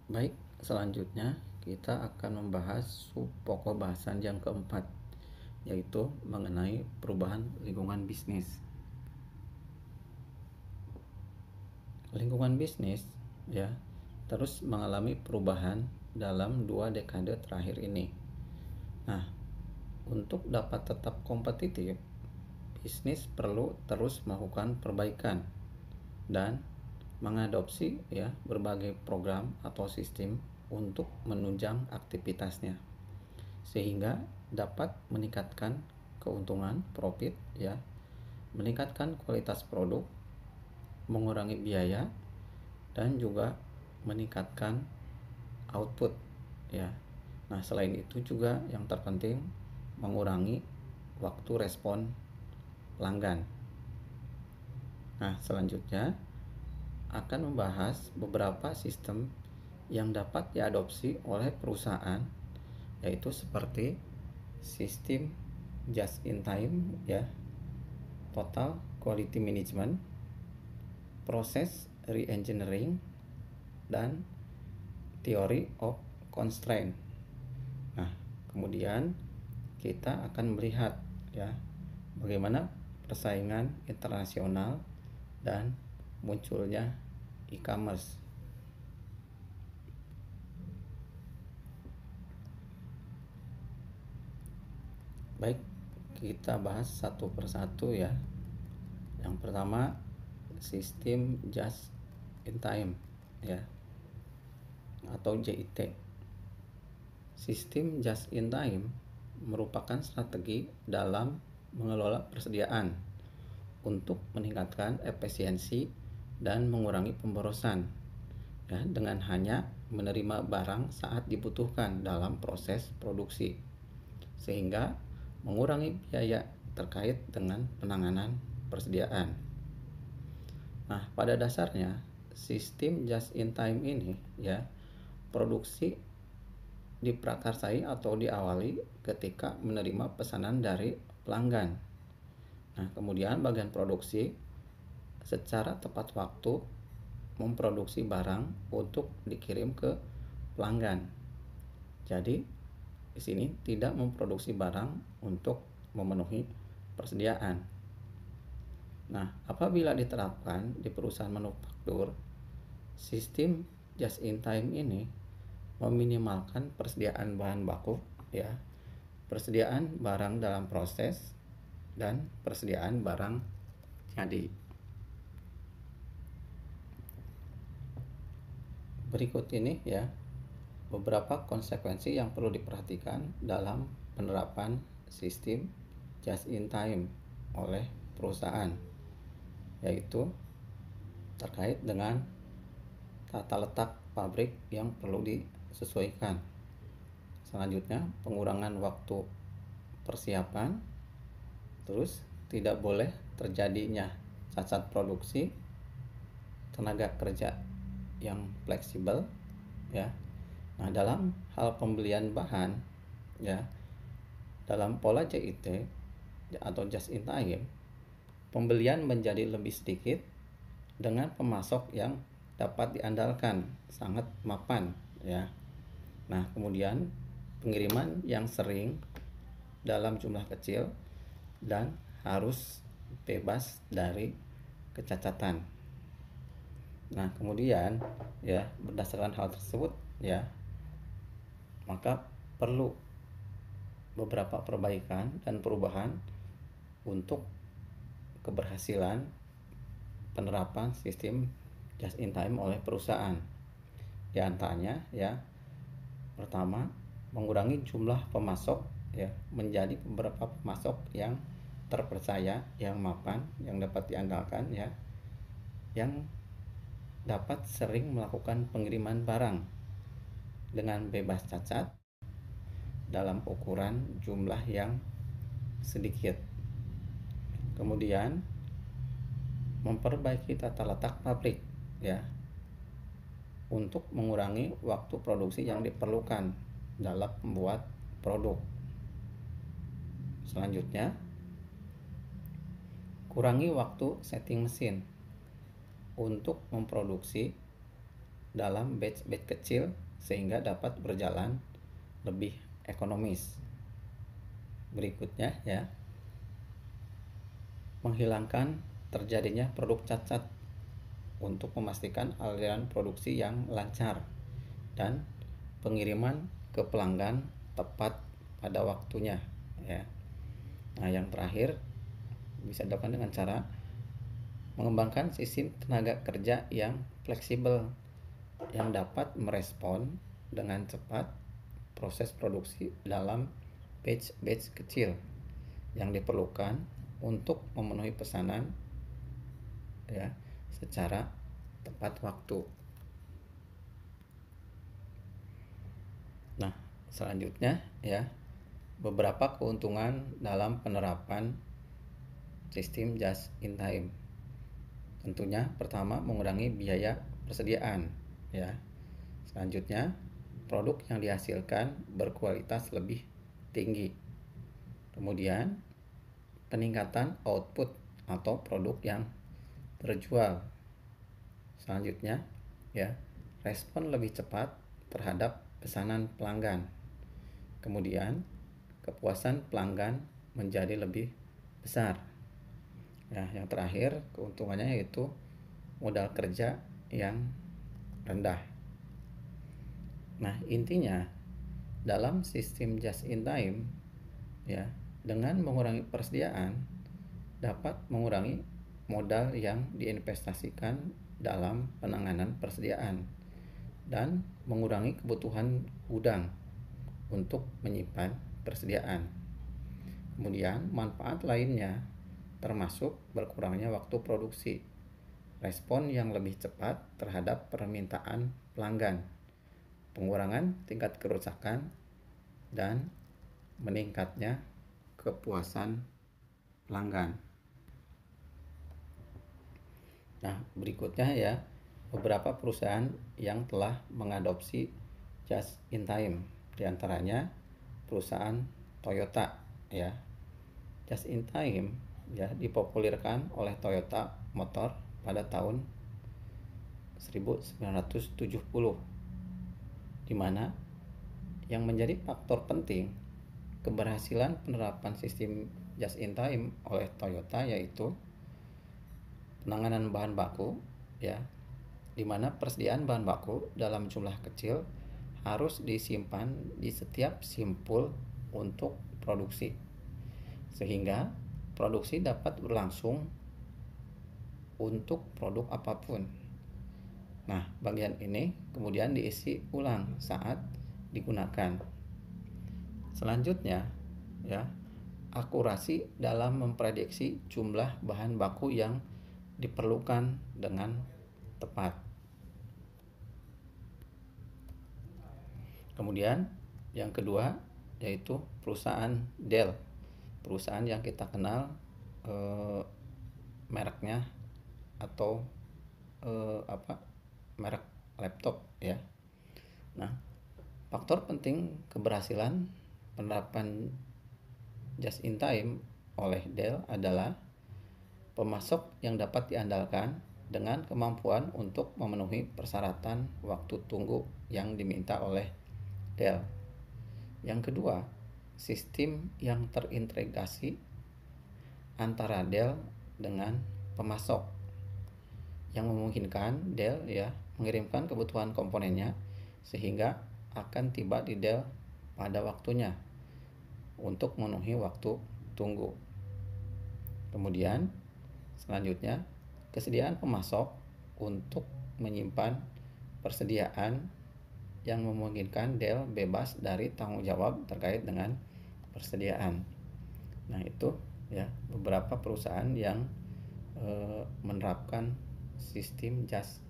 Baik, selanjutnya kita akan membahas sub pokok bahasan yang keempat, yaitu mengenai perubahan lingkungan bisnis. Lingkungan bisnis ya terus mengalami perubahan dalam 2 dekade terakhir ini. Nah, untuk dapat tetap kompetitif, bisnis perlu terus melakukan perbaikan dan mengadopsi ya berbagai program atau sistem untuk menunjang aktivitasnya sehingga dapat meningkatkan keuntungan profit ya, meningkatkan kualitas produk, mengurangi biaya dan juga meningkatkan output ya. Nah, selain itu juga yang terpenting mengurangi waktu respon pelanggan. Nah, selanjutnya akan membahas beberapa sistem yang dapat diadopsi oleh perusahaan, yaitu seperti sistem just in time ya, total quality management, proses re-engineering, dan theory of constraint. Nah, kemudian kita akan melihat ya bagaimana persaingan internasional dan munculnya e-commerce. Baik, kita bahas satu persatu ya. Yang pertama, sistem just in time ya, atau JIT. Sistem just in time merupakan strategi dalam mengelola persediaan untuk meningkatkan efisiensi dan mengurangi pemborosan ya, dengan hanya menerima barang saat dibutuhkan dalam proses produksi, sehingga mengurangi biaya terkait dengan penanganan persediaan. Nah, pada dasarnya sistem just in time ini ya, produksi diprakarsai atau diawali ketika menerima pesanan dari pelanggan. Nah, kemudian bagian produksi secara tepat waktu memproduksi barang untuk dikirim ke pelanggan. Jadi di sini tidak memproduksi barang untuk memenuhi persediaan. Nah, apabila diterapkan di perusahaan manufaktur, sistem just in time ini meminimalkan persediaan bahan baku ya, persediaan barang dalam proses, dan persediaan barang jadi. Berikut ini ya beberapa konsekuensi yang perlu diperhatikan dalam penerapan sistem just in time oleh perusahaan, yaitu terkait dengan tata letak pabrik yang perlu disesuaikan. Selanjutnya, pengurangan waktu persiapan, terus tidak boleh terjadinya cacat produksi, tenaga kerja yang fleksibel ya. Nah, dalam hal pembelian bahan ya, dalam pola JIT atau just in time, pembelian menjadi lebih sedikit dengan pemasok yang dapat diandalkan, sangat mapan ya. Nah, kemudian pengiriman yang sering dalam jumlah kecil dan harus bebas dari kecacatan. Nah, kemudian ya berdasarkan hal tersebut ya, maka perlu beberapa perbaikan dan perubahan untuk keberhasilan penerapan sistem just in time oleh perusahaan. Di antaranya ya, pertama, mengurangi jumlah pemasok ya menjadi beberapa pemasok yang terpercaya, yang mapan, yang dapat diandalkan ya, yang dapat sering melakukan pengiriman barang dengan bebas cacat dalam ukuran jumlah yang sedikit. Kemudian memperbaiki tata letak pabrik ya, untuk mengurangi waktu produksi yang diperlukan dalam membuat produk. Selanjutnya, kurangi waktu setting mesin untuk memproduksi dalam batch-batch kecil sehingga dapat berjalan lebih ekonomis. Berikutnya ya, menghilangkan terjadinya produk cacat untuk memastikan aliran produksi yang lancar dan pengiriman ke pelanggan tepat pada waktunya ya. Nah, yang terakhir bisa dilakukan dengan cara mengembangkan sistem tenaga kerja yang fleksibel yang dapat merespon dengan cepat proses produksi dalam batch-batch kecil yang diperlukan untuk memenuhi pesanan ya secara tepat waktu. Nah, selanjutnya ya, beberapa keuntungan dalam penerapan sistem just in time. Tentunya pertama, mengurangi biaya persediaan ya. Selanjutnya, produk yang dihasilkan berkualitas lebih tinggi. Kemudian, peningkatan output atau produk yang terjual. Selanjutnya ya, respon lebih cepat terhadap pesanan pelanggan. Kemudian, kepuasan pelanggan menjadi lebih besar. Ya, yang terakhir keuntungannya yaitu modal kerja yang rendah. Nah, intinya dalam sistem just in time ya, dengan mengurangi persediaan dapat mengurangi modal yang diinvestasikan dalam penanganan persediaan dan mengurangi kebutuhan gudang untuk menyimpan persediaan. Kemudian manfaat lainnya termasuk berkurangnya waktu produksi, respon yang lebih cepat terhadap permintaan pelanggan, pengurangan tingkat kerusakan, dan meningkatnya kepuasan pelanggan. Nah, berikutnya ya, beberapa perusahaan yang telah mengadopsi just in time, diantaranya perusahaan Toyota ya. Just in time ya dipopulerkan oleh Toyota Motor pada tahun 1970, di mana yang menjadi faktor penting keberhasilan penerapan sistem just in time oleh Toyota yaitu penanganan bahan baku ya, di mana persediaan bahan baku dalam jumlah kecil harus disimpan di setiap simpul untuk produksi sehingga produksi dapat berlangsung untuk produk apapun. Nah, bagian ini kemudian diisi ulang saat digunakan. Selanjutnya ya, akurasi dalam memprediksi jumlah bahan baku yang diperlukan dengan tepat. Kemudian yang kedua yaitu perusahaan Dell, perusahaan yang kita kenal mereknya atau merek laptop ya. Nah, faktor penting keberhasilan penerapan just in time oleh Dell adalah pemasok yang dapat diandalkan dengan kemampuan untuk memenuhi persyaratan waktu tunggu yang diminta oleh Dell. Yang kedua, sistem yang terintegrasi antara Dell dengan pemasok yang memungkinkan Dell ya mengirimkan kebutuhan komponennya sehingga akan tiba di Dell pada waktunya untuk memenuhi waktu tunggu. Kemudian selanjutnya, kesediaan pemasok untuk menyimpan persediaan yang memungkinkan Dell bebas dari tanggung jawab terkait dengan persediaan. Nah, itu ya beberapa perusahaan yang menerapkan sistem just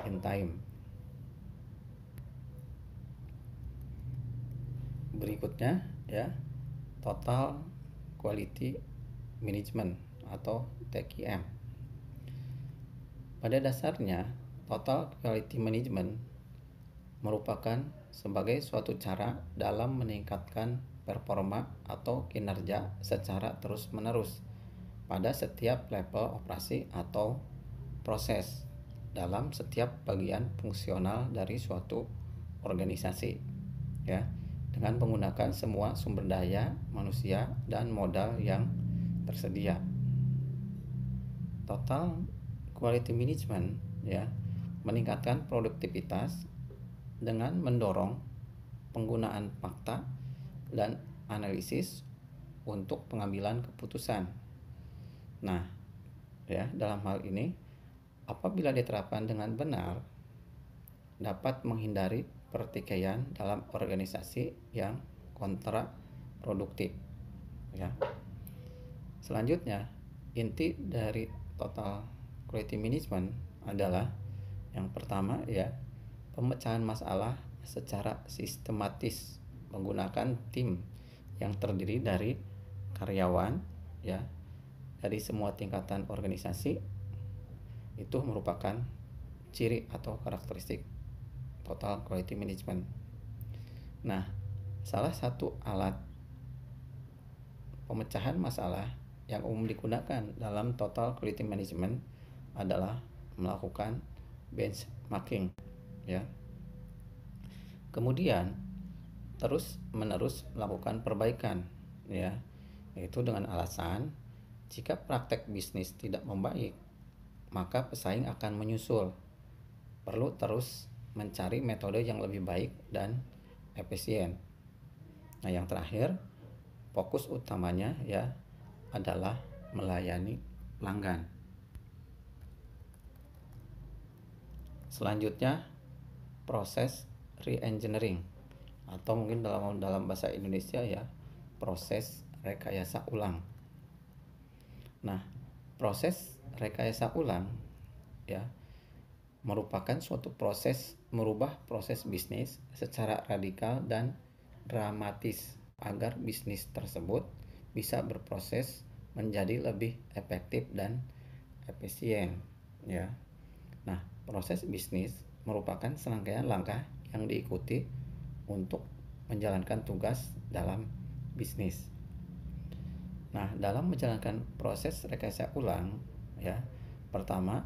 in time. Berikutnya ya, total quality management atau TQM. Pada dasarnya, total quality management merupakan sebagai suatu cara dalam meningkatkan performa atau kinerja secara terus-menerus pada setiap level operasi atau proses. dalam setiap bagian fungsional dari suatu organisasi, ya, dengan menggunakan semua sumber daya manusia dan modal yang tersedia. Total quality management, ya, meningkatkan produktivitas dengan mendorong penggunaan fakta dan analisis untuk pengambilan keputusan. Nah, ya, dalam hal ini apabila diterapkan dengan benar dapat menghindari pertikaian dalam organisasi yang kontraproduktif, ya. Selanjutnya, inti dari total quality management adalah yang pertama, ya, pemecahan masalah secara sistematis menggunakan tim yang terdiri dari karyawan, ya, dari semua tingkatan organisasi. Itu merupakan ciri atau karakteristik total quality management. Nah, salah satu alat pemecahan masalah yang umum digunakan dalam total quality management adalah melakukan benchmarking, ya. Kemudian terus menerus melakukan perbaikan, ya, yaitu dengan alasan jika praktek bisnis tidak membaik maka pesaing akan menyusul. Perlu terus mencari metode yang lebih baik dan efisien. Nah, yang terakhir, fokus utamanya, ya, adalah melayani pelanggan. Selanjutnya, proses re-engineering atau mungkin dalam bahasa Indonesia, ya, proses rekayasa ulang. Nah, proses rekayasa ulang, ya, merupakan suatu proses merubah proses bisnis secara radikal dan dramatis agar bisnis tersebut bisa berproses menjadi lebih efektif dan efisien, ya. Nah, proses bisnis merupakan serangkaian langkah yang diikuti untuk menjalankan tugas dalam bisnis. Nah, dalam menjalankan proses rekayasa ulang, ya, pertama,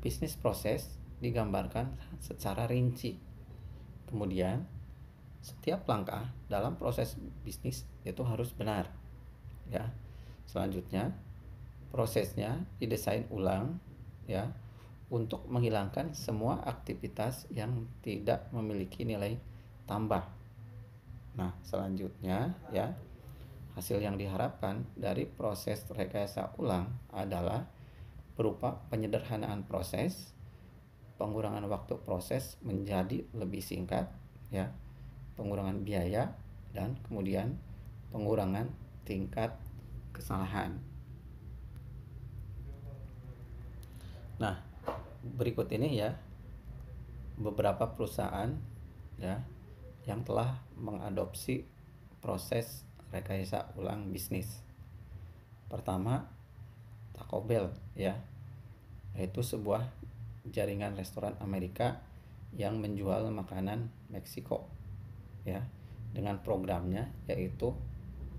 bisnis proses digambarkan secara rinci. Kemudian, setiap langkah dalam proses bisnis itu harus benar, ya. Selanjutnya, prosesnya didesain ulang, ya, untuk menghilangkan semua aktivitas yang tidak memiliki nilai tambah. Nah, selanjutnya, ya, hasil yang diharapkan dari proses rekayasa ulang adalah berupa penyederhanaan proses, pengurangan waktu proses menjadi lebih singkat, ya, pengurangan biaya, dan kemudian pengurangan tingkat kesalahan. Nah, berikut ini, ya, beberapa perusahaan, ya, yang telah mengadopsi proses rekayasa ulang bisnis. Pertama, Taco Bell, ya, yaitu sebuah jaringan restoran Amerika yang menjual makanan Meksiko, ya, dengan programnya yaitu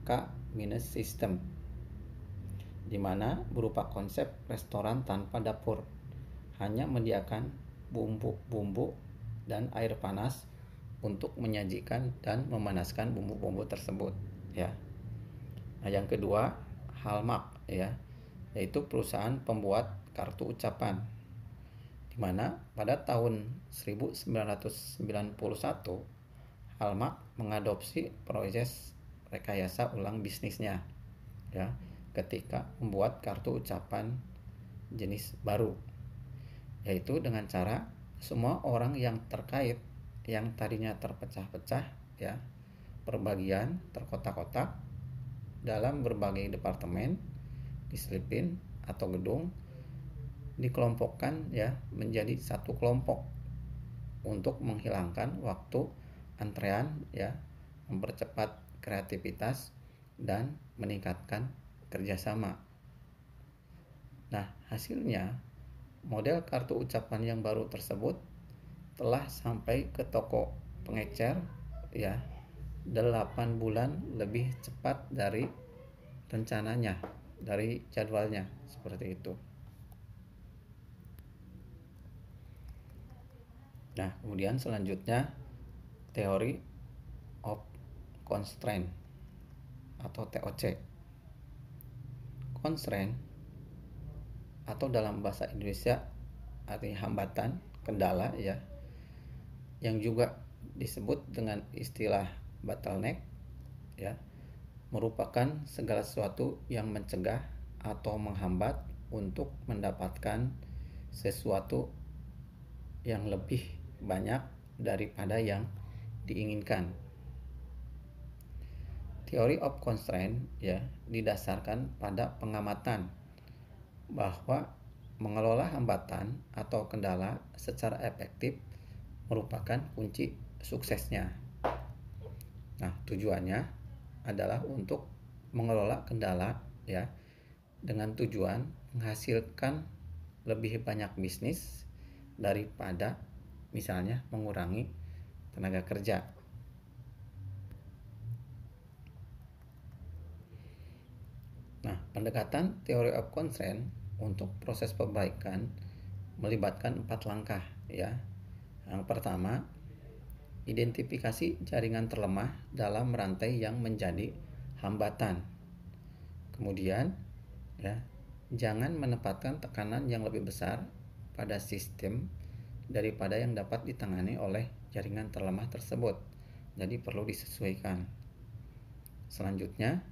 K-System, di mana berupa konsep restoran tanpa dapur, hanya menyediakan bumbu-bumbu dan air panas untuk menyajikan dan memanaskan bumbu-bumbu tersebut, ya. Nah, yang kedua, Hallmark, ya, yaitu perusahaan pembuat kartu ucapan, di mana pada tahun 1991 Hallmark mengadopsi proses rekayasa ulang bisnisnya, ya, ketika membuat kartu ucapan jenis baru, yaitu dengan cara semua orang yang terkait yang tadinya terpecah-pecah, ya, perbagian terkotak-kotak dalam berbagai departemen, diselipin atau gedung, dikelompokkan, ya, menjadi satu kelompok untuk menghilangkan waktu antrean, ya, mempercepat kreativitas dan meningkatkan kerjasama. Nah, hasilnya model kartu ucapan yang baru tersebut telah sampai ke toko pengecer, ya, 8 bulan lebih cepat dari rencananya, dari jadwalnya, seperti itu. Nah, kemudian selanjutnya teori of constraint atau TOC. Constraint atau dalam bahasa Indonesia artinya hambatan, kendala ya, yang juga disebut dengan istilah bottleneck ya, merupakan segala sesuatu yang mencegah atau menghambat untuk mendapatkan sesuatu yang lebih banyak daripada yang diinginkan. Theory of constraint ya didasarkan pada pengamatan bahwa mengelola hambatan atau kendala secara efektif merupakan kunci suksesnya. Nah, tujuannya adalah untuk mengelola kendala ya dengan tujuan menghasilkan lebih banyak bisnis daripada misalnya mengurangi tenaga kerja. Nah, pendekatan teori of constraint untuk proses perbaikan melibatkan 4 langkah ya. Yang pertama, identifikasi jaringan terlemah dalam rantai yang menjadi hambatan. Kemudian ya, jangan menempatkan tekanan yang lebih besar pada sistem daripada yang dapat ditangani oleh jaringan terlemah tersebut. Jadi perlu disesuaikan. Selanjutnya,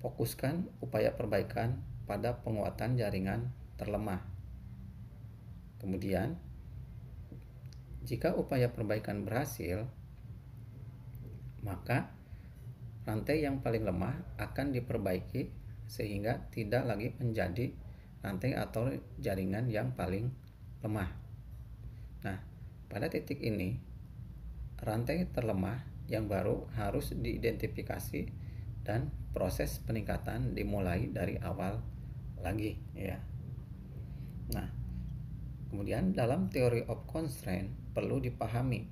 fokuskan upaya perbaikan pada penguatan jaringan terlemah. Kemudian, jika upaya perbaikan berhasil, maka rantai yang paling lemah akan diperbaiki sehingga tidak lagi menjadi rantai atau jaringan yang paling lemah. Nah, pada titik ini, rantai terlemah yang baru harus diidentifikasi dan proses peningkatan dimulai dari awal lagi ya. Nah, kemudian dalam teori of constraint perlu dipahami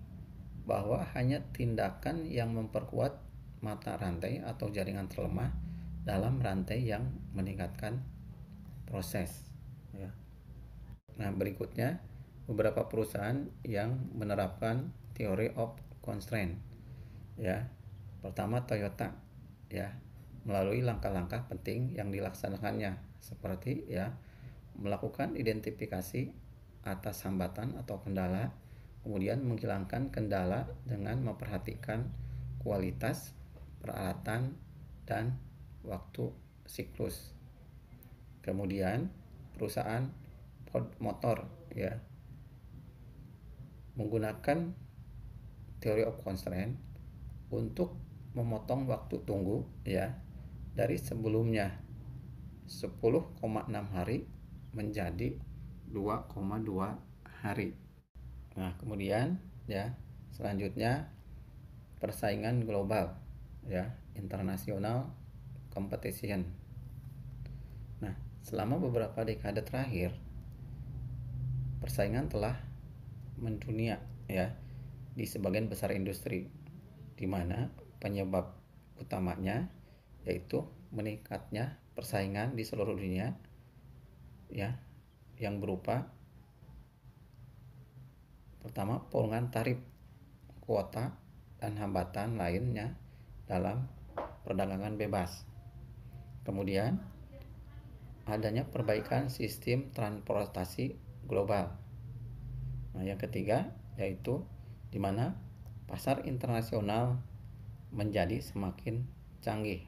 bahwa hanya tindakan yang memperkuat mata rantai atau jaringan terlemah dalam rantai yang meningkatkan proses ya. Nah, berikutnya beberapa perusahaan yang menerapkan teori of constraint ya. Pertama, Toyota ya, melalui langkah-langkah penting yang dilaksanakannya seperti ya melakukan identifikasi atas hambatan atau kendala, kemudian menghilangkan kendala dengan memperhatikan kualitas peralatan dan waktu siklus. Kemudian perusahaan Ford Motor ya menggunakan teori of constraint untuk memotong waktu tunggu ya dari sebelumnya 10,6 hari menjadi 2,2 hari. Nah, kemudian ya selanjutnya persaingan global ya, international competition. Nah, selama beberapa dekade terakhir persaingan telah mendunia ya di sebagian besar industri, di mana penyebab utamanya yaitu meningkatnya persaingan di seluruh dunia ya, yang berupa pertama potongan tarif, kuota, dan hambatan lainnya dalam perdagangan bebas. Kemudian adanya perbaikan sistem transportasi global. Nah, yang ketiga yaitu di mana pasar internasional menjadi semakin canggih.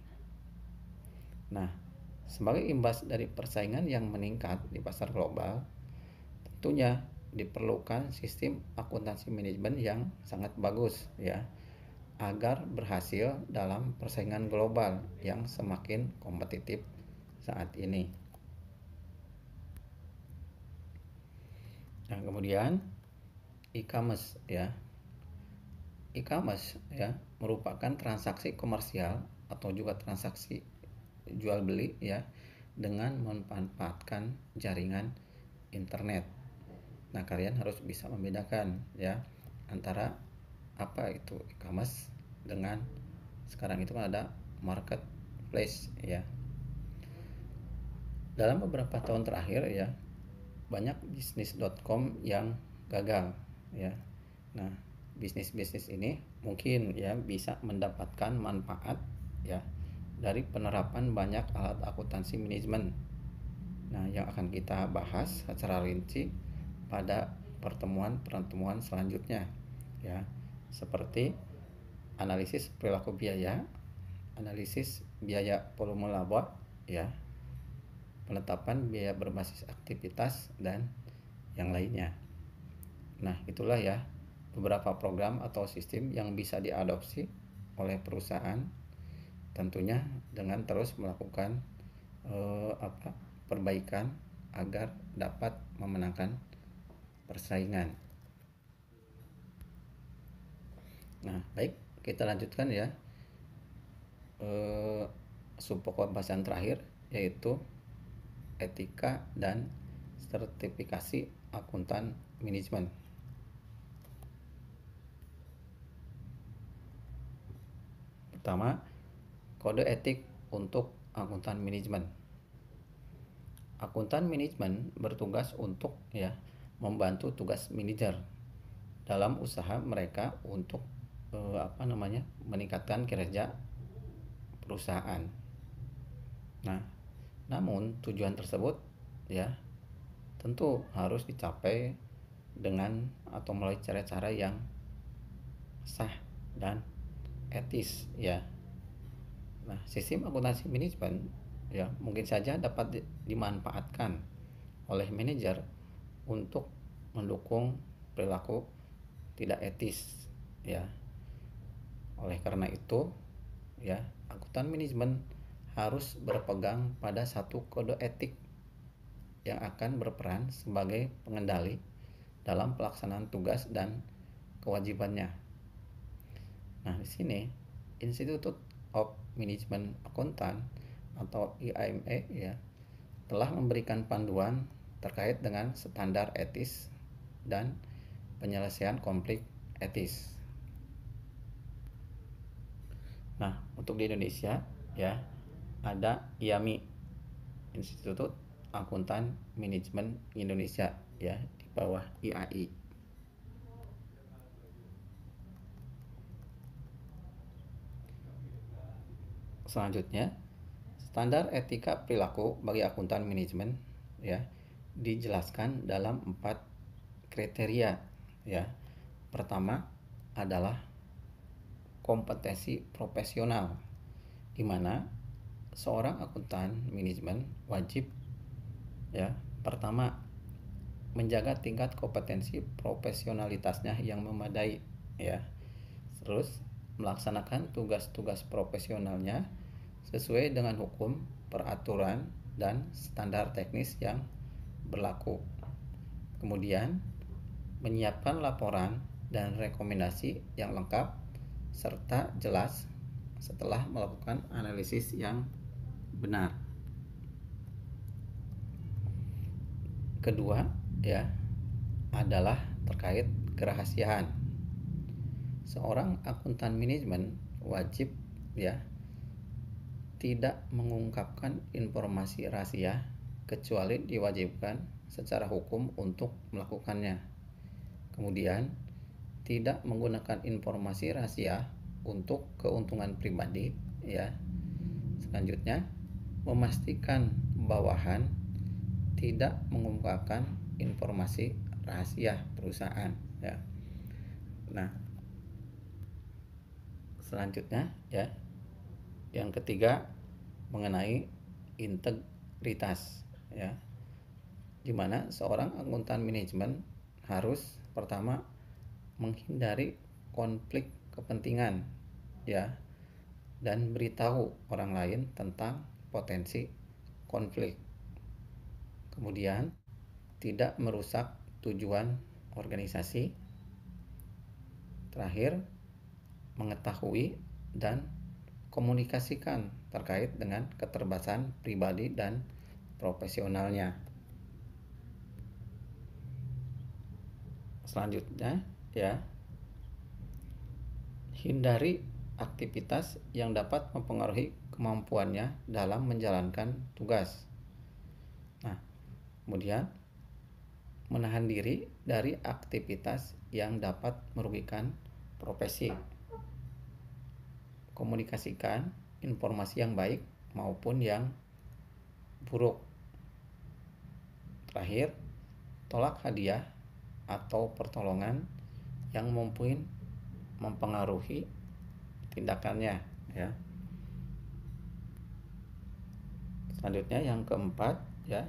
Nah, sebagai imbas dari persaingan yang meningkat di pasar global, tentunya diperlukan sistem akuntansi manajemen yang sangat bagus ya, agar berhasil dalam persaingan global yang semakin kompetitif saat ini. Nah, kemudian e-commerce ya. E-commerce ya merupakan transaksi komersial atau juga transaksi jual beli ya dengan memanfaatkan jaringan internet. Nah, kalian harus bisa membedakan ya antara apa itu e-commerce dengan sekarang itu kan ada marketplace ya. Dalam beberapa tahun terakhir ya banyak bisnis.com yang gagal ya. Nah, bisnis-bisnis ini mungkin ya bisa mendapatkan manfaat ya dari penerapan banyak alat akuntansi manajemen. Nah, yang akan kita bahas secara rinci pada pertemuan-pertemuan selanjutnya ya, seperti analisis perilaku biaya, analisis biaya volume laba ya, penetapan biaya berbasis aktivitas dan yang lainnya. Nah, itulah ya beberapa program atau sistem yang bisa diadopsi oleh perusahaan, tentunya dengan terus melakukan perbaikan agar dapat memenangkan persaingan. Nah, baik, kita lanjutkan ya. Subpokok pembahasan terakhir yaitu etika dan sertifikasi akuntan manajemen. Pertama, kode etik untuk akuntan manajemen. Akuntan manajemen bertugas untuk ya membantu tugas manajer dalam usaha mereka untuk meningkatkan kinerja perusahaan. Nah, namun tujuan tersebut ya tentu harus dicapai dengan atau melalui cara-cara yang sah dan etis ya. Nah, sistem akuntansi manajemen ya mungkin saja dapat dimanfaatkan oleh manajer untuk mendukung perilaku tidak etis ya. Oleh karena itu ya, akuntan manajemen harus berpegang pada satu kode etik yang akan berperan sebagai pengendali dalam pelaksanaan tugas dan kewajibannya. Nah, di sini Institute of Management Accountant atau IMA ya telah memberikan panduan terkait dengan standar etis dan penyelesaian konflik etis. Nah, untuk di Indonesia ya ada IAMI, Institut Akuntan Manajemen Indonesia ya, di bawah IAI. Selanjutnya, standar etika perilaku bagi akuntan manajemen ya dijelaskan dalam 4 kriteria ya. Pertama adalah kompetensi profesional, di mana seorang akuntan manajemen wajib ya pertama menjaga tingkat kompetensi profesionalitasnya yang memadai ya. Terus melaksanakan tugas-tugas profesionalnya sesuai dengan hukum, peraturan, dan standar teknis yang berlaku. Kemudian menyiapkan laporan dan rekomendasi yang lengkap serta jelas setelah melakukan analisis yang benar. Kedua ya adalah terkait kerahasiaan. Seorang akuntan manajemen wajib ya tidak mengungkapkan informasi rahasia kecuali diwajibkan secara hukum untuk melakukannya. Kemudian tidak menggunakan informasi rahasia untuk keuntungan pribadi ya. Selanjutnya memastikan bawahan tidak mengungkapkan informasi rahasia perusahaan ya. Nah, selanjutnya ya yang ketiga mengenai integritas ya, dimana seorang akuntan manajemen harus pertama menghindari konflik kepentingan ya dan beritahu orang lain tentang potensi konflik. Kemudian tidak merusak tujuan organisasi. Terakhir, mengetahui dan komunikasikan terkait dengan keterbatasan pribadi dan profesionalnya. Selanjutnya ya, hindari aktivitas yang dapat mempengaruhi kemampuannya dalam menjalankan tugas. Nah, kemudian menahan diri dari aktivitas yang dapat merugikan profesi, komunikasikan informasi yang baik maupun yang buruk. Terakhir, tolak hadiah atau pertolongan yang mungkin mempengaruhi tindakannya, ya. Selanjutnya yang keempat, ya,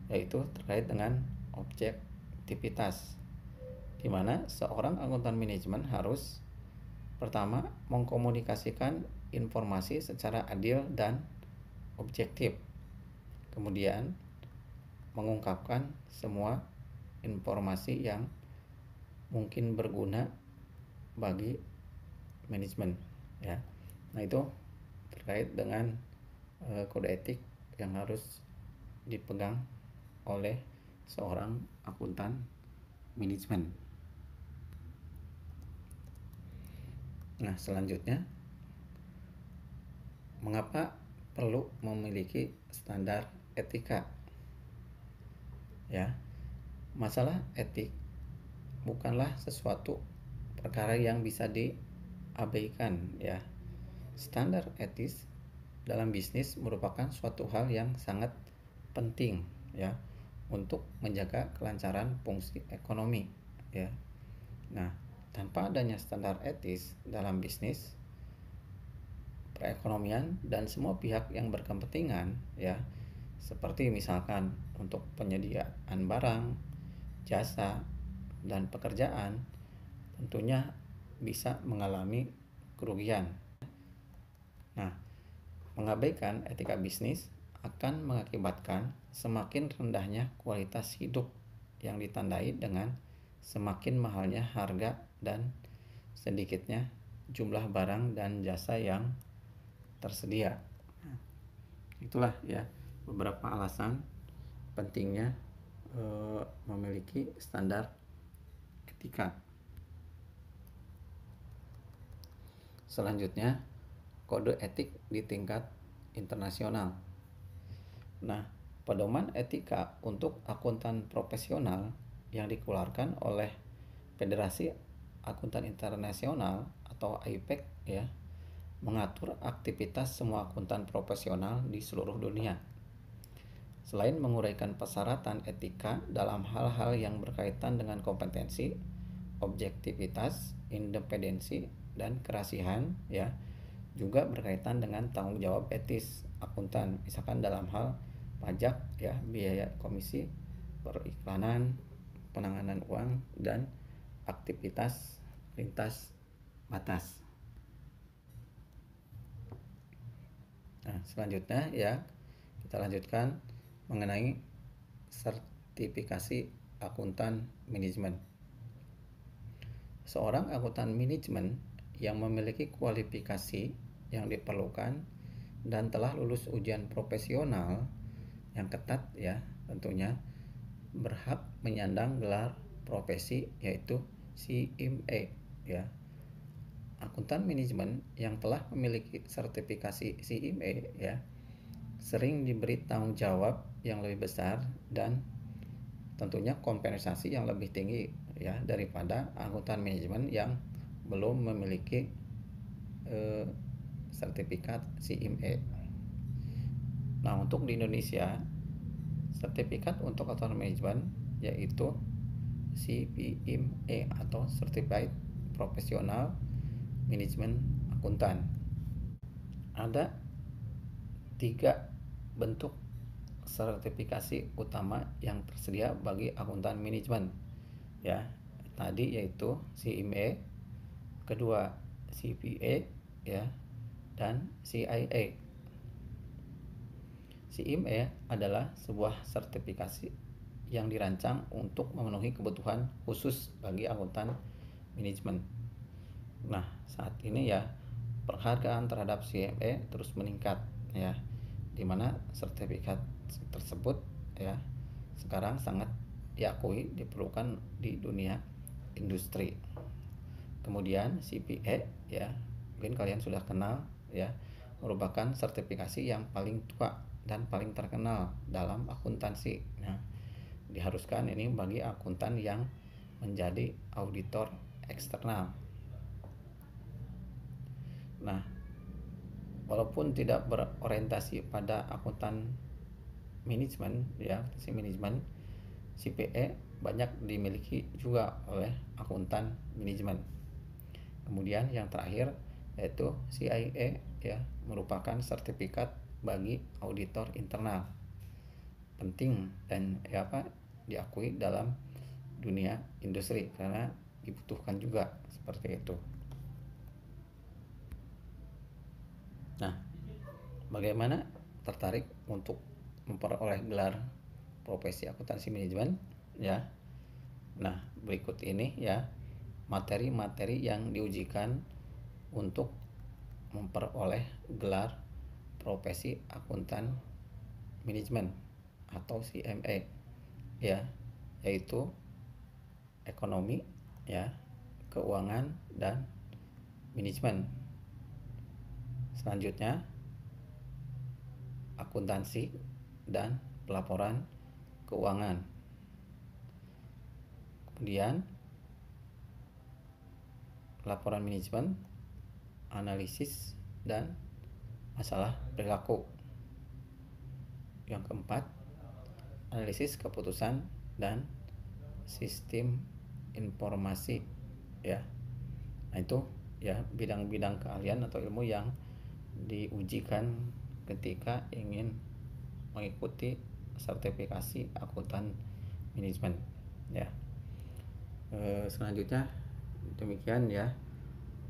yaitu terkait dengan objektivitas, di mana seorang akuntan manajemen harus pertama mengkomunikasikan informasi secara adil dan objektif. Kemudian mengungkapkan semua informasi yang mungkin berguna bagi manajemen, ya. Nah, itu terkait dengan kode etik yang harus dipegang oleh seorang akuntan manajemen. Nah, selanjutnya, mengapa perlu memiliki standar etika? Ya, masalah etik bukanlah sesuatu perkara yang bisa diabaikan, ya. Standar etis dalam bisnis merupakan suatu hal yang sangat penting, ya, untuk menjaga kelancaran fungsi ekonomi, ya. Nah, tanpa adanya standar etis dalam bisnis, perekonomian dan semua pihak yang berkepentingan, ya, seperti misalkan untuk penyediaan barang, jasa, dan pekerjaan, tentunya bisa mengalami kerugian. Nah, mengabaikan etika bisnis akan mengakibatkan semakin rendahnya kualitas hidup yang ditandai dengan semakin mahalnya harga dan sedikitnya jumlah barang dan jasa yang tersedia. Itulah, ya, beberapa alasan pentingnya memiliki standar etika. Selanjutnya, kode etik di tingkat internasional. Nah, pedoman etika untuk akuntan profesional yang dikeluarkan oleh Federasi Akuntan Internasional atau AIPEC, ya, mengatur aktivitas semua akuntan profesional di seluruh dunia. Selain menguraikan persyaratan etika dalam hal-hal yang berkaitan dengan kompetensi, objektivitas, independensi, dan kerasihan, ya, juga berkaitan dengan tanggung jawab etis akuntan, misalkan dalam hal pajak, ya, biaya komisi, periklanan, penanganan uang, dan aktivitas lintas batas. Nah, selanjutnya, ya, kita lanjutkan mengenai sertifikasi akuntan manajemen. Seorang akuntan manajemen yang memiliki kualifikasi yang diperlukan dan telah lulus ujian profesional yang ketat, ya, tentunya berhak menyandang gelar profesi yaitu CMA, ya. Akuntan manajemen yang telah memiliki sertifikasi CMA, ya, sering diberi tanggung jawab yang lebih besar dan tentunya kompensasi yang lebih tinggi, ya, daripada akuntan manajemen yang belum memiliki sertifikat CMA. Nah, untuk di Indonesia, sertifikat untuk akuntan manajemen yaitu CPMA atau Certified Professional Management Akuntan. Ada 3 bentuk sertifikasi utama yang tersedia bagi akuntan manajemen, ya. Tadi yaitu CMA, kedua CPA, ya, dan CIA. CMA adalah sebuah sertifikasi yang dirancang untuk memenuhi kebutuhan khusus bagi akuntan manajemen. Nah, saat ini, ya, penghargaan terhadap CMA terus meningkat, ya, di mana sertifikat tersebut, ya, sekarang sangat diakui diperlukan di dunia industri. Kemudian CPA, ya, mungkin kalian sudah kenal, ya, merupakan sertifikasi yang paling tua dan paling terkenal dalam akuntansi. Nah, diharuskan ini bagi akuntan yang menjadi auditor eksternal. Nah, walaupun tidak berorientasi pada akuntan manajemen ya, si manajemen, CPA banyak dimiliki juga oleh akuntan manajemen. Kemudian yang terakhir yaitu CIA ya, merupakan sertifikat bagi auditor internal. Penting dan diakui dalam dunia industri karena dibutuhkan juga seperti itu. Nah, bagaimana tertarik untuk memperoleh gelar profesi akuntansi manajemen ya? Nah, berikut ini ya materi-materi yang diujikan untuk memperoleh gelar profesi akuntan manajemen atau CMA ya, yaitu ekonomi ya, keuangan dan manajemen. Selanjutnya akuntansi dan pelaporan keuangan. Kemudian laporan manajemen, analisis dan masalah perilaku. Yang keempat, analisis keputusan dan sistem informasi ya. Nah, itu ya bidang-bidang keahlian atau ilmu yang diujikan ketika ingin mengikuti sertifikasi akuntan manajemen ya. Selanjutnya demikian ya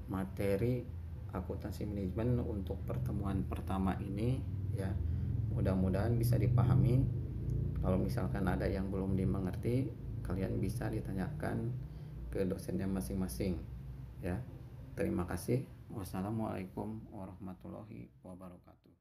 materi akuntansi manajemen untuk pertemuan pertama ini ya. Mudah-mudahan bisa dipahami. Kalau misalkan ada yang belum dimengerti, kalian bisa ditanyakan ke dosennya masing-masing ya. Terima kasih. Wassalamualaikum warahmatullahi wabarakatuh.